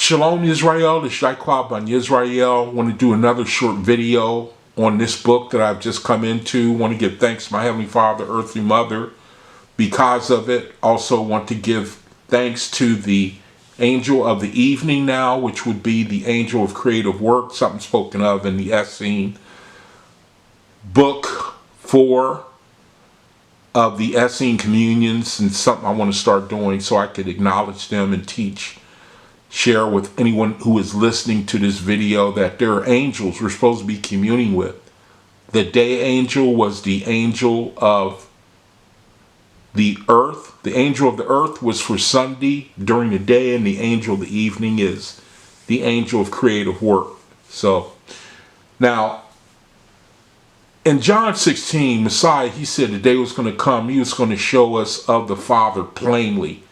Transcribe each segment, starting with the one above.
Shalom Israel, this is Shaikwab on Israel. I want to do another short video on this book that I've just come into. I want to give thanks to my Heavenly Father, Earthly Mother, because of it. Also want to give thanks to the angel of the evening now, which would be the angel of creative work, something spoken of in the Essene book 4 of the Essene communions, and something I want to start doing so I could acknowledge them and share with anyone who is listening to this video that there are angels we're supposed to be communing with. The day angel was the angel of the earth. The angel of the earth was for Sunday during the day, and the angel of the evening is the angel of creative work. So now in John 16, Messiah, he said the day was going to come, he was going to show us of the Father plainly,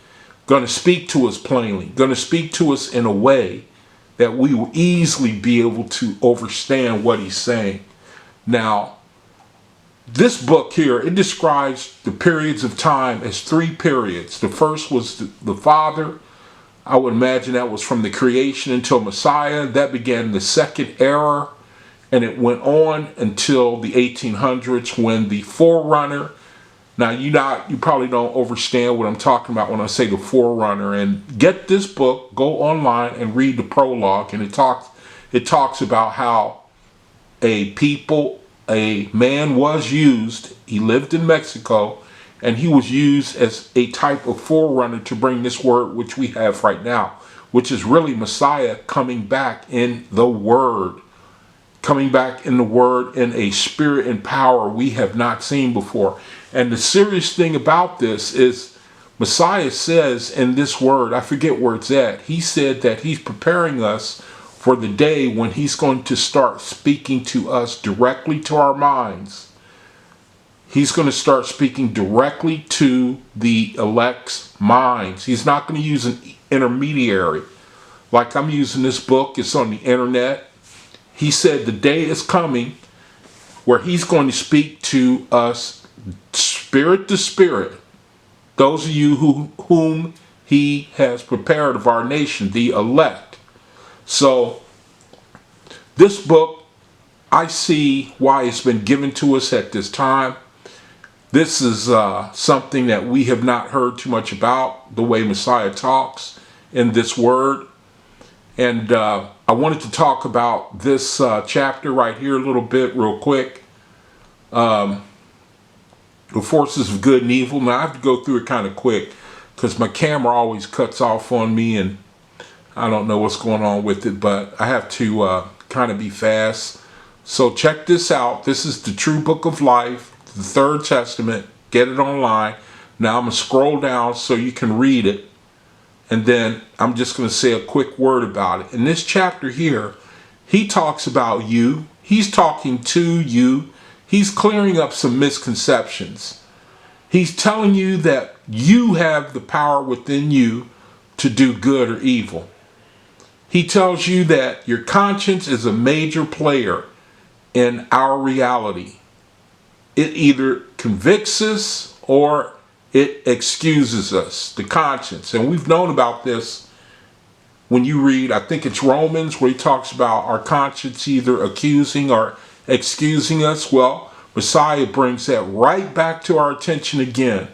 going to speak to us plainly, going to speak to us in a way that we will easily be able to understand what he's saying. Now, this book here, it describes the periods of time as 3 periods. The first was the Father. I would imagine that was from the creation until Messiah. That began the second era, and it went on until the 1800s when the forerunner. Now, you probably don't understand what I'm talking about when I say the forerunner. And get this book, go online and read the prologue, and it talks about how a man was used. He lived in Mexico, and he was used as a type of forerunner to bring this word which we have right now, which is really Messiah coming back in the Word. Coming back in the Word in a spirit and power we have not seen before. And the serious thing about this is Messiah says in this word, I forget where it's at, he said that he's preparing us for the day when he's going to start speaking to us directly to our minds. He's going to start speaking directly to the elect's minds. He's not going to use an intermediary. Like I'm using this book, it's on the internet. He said the day is coming where he's going to speak to us spirit to spirit. Those of you whom he has prepared of our nation, the elect. So this book, I see why it's been given to us at this time. This is something that we have not heard too much about, the way Messiah talks in this word. And I wanted to talk about this chapter right here a little bit real quick. The forces of good and evil. Now I have to go through it kind of quick because my camera always cuts off on me and I don't know what's going on with it, but I have to kind of be fast. So check this out. This is the True Book of Life, the Third Testament. Get it online. Now I'm going to scroll down so you can read it. And then I'm just going to say a quick word about it. In this chapter here, he talks about you. He's talking to you. He's clearing up some misconceptions. He's telling you that you have the power within you to do good or evil. He tells you that your conscience is a major player in our reality. It either convicts us or it excuses us, the conscience. And we've known about this when you read, I think it's Romans, where he talks about our conscience either accusing or excusing us. Well, Messiah brings that right back to our attention again.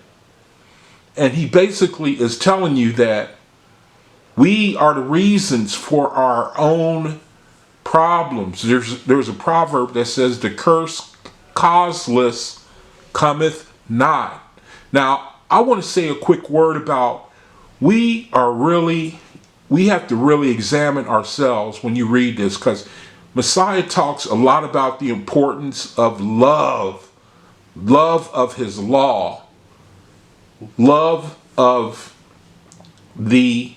And he basically is telling you that we are the reasons for our own problems. There's a proverb that says the curse causeless cometh not. Now, I want to say a quick word about we have to really examine ourselves when you read this, because Messiah talks a lot about the importance of love of his law, love of the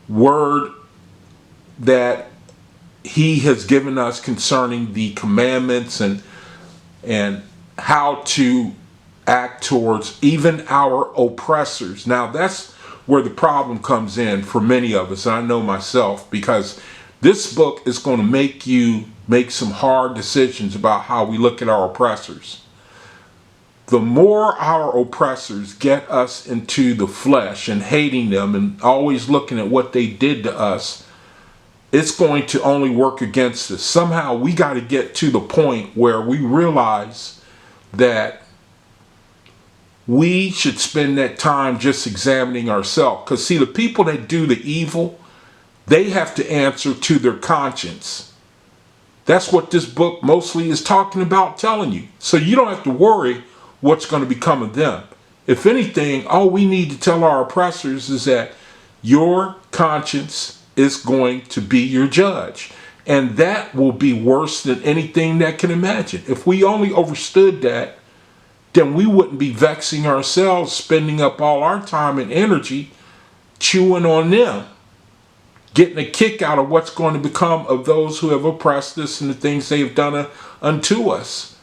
word that he has given us concerning the commandments and how to act towards even our oppressors. Now that's where the problem comes in for many of us, and I know myself, because this book is going to make you make some hard decisions about how we look at our oppressors. the more our oppressors get us into the flesh and hating them and always looking at what they did to us, it's going to only work against us. Somehow we got to get to the point where we realize that we should spend that time just examining ourselves. Because see, the people that do the evil, they have to answer to their conscience. That's what this book mostly is talking about, telling you. So you don't have to worry what's going to become of them. If anything, all we need to tell our oppressors is that your conscience is going to be your judge. And that will be worse than anything that can imagine. If we only understood that, then we wouldn't be vexing ourselves, spending up all our time and energy chewing on them, getting a kick out of what's going to become of those who have oppressed us and the things they have done unto us.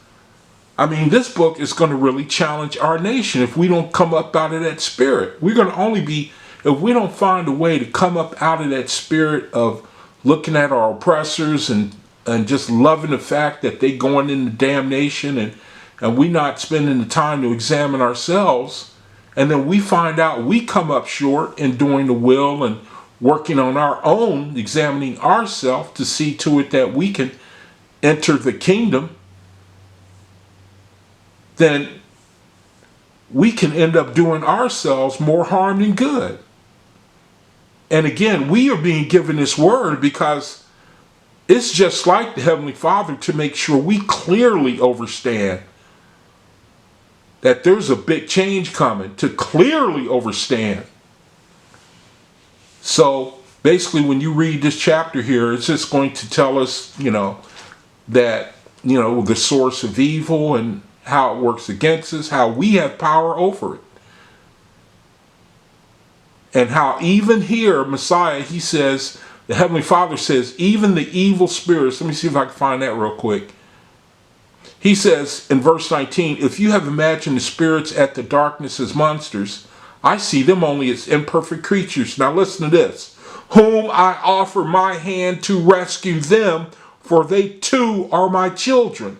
I mean, this book is going to really challenge our nation if we don't come up out of that spirit. We're going to only be, if we don't find a way to come up out of that spirit of looking at our oppressors and just loving the fact that they going into damnation, and we not spending the time to examine ourselves, and then we find out we come up short in doing the will and working on our own, examining ourselves to see to it that we can enter the kingdom, then we can end up doing ourselves more harm than good. And again, we are being given this word because it's just like the Heavenly Father to make sure we clearly understand that there's a big change coming, to clearly understand. So basically, when you read this chapter here, it's just going to tell us, that, the source of evil and how it works against us, how we have power over it. And how even here, Messiah, he says, the Heavenly Father says, even the evil spirits, let me see if I can find that real quick. He says in verse 19, if you have imagined the spirits at the darkness as monsters, I see them only as imperfect creatures. Now listen to this. Whom I offer my hand to rescue them, for they too are my children.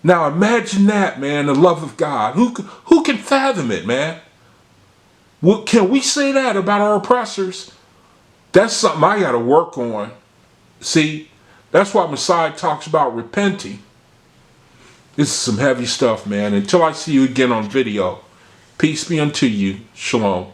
Now imagine that, man, the love of God. Who can fathom it, man? Can we say that about our oppressors? That's something I got to work on. See, that's why Messiah talks about repenting. This is some heavy stuff, man. Until I see you again on video, peace be unto you. Shalom.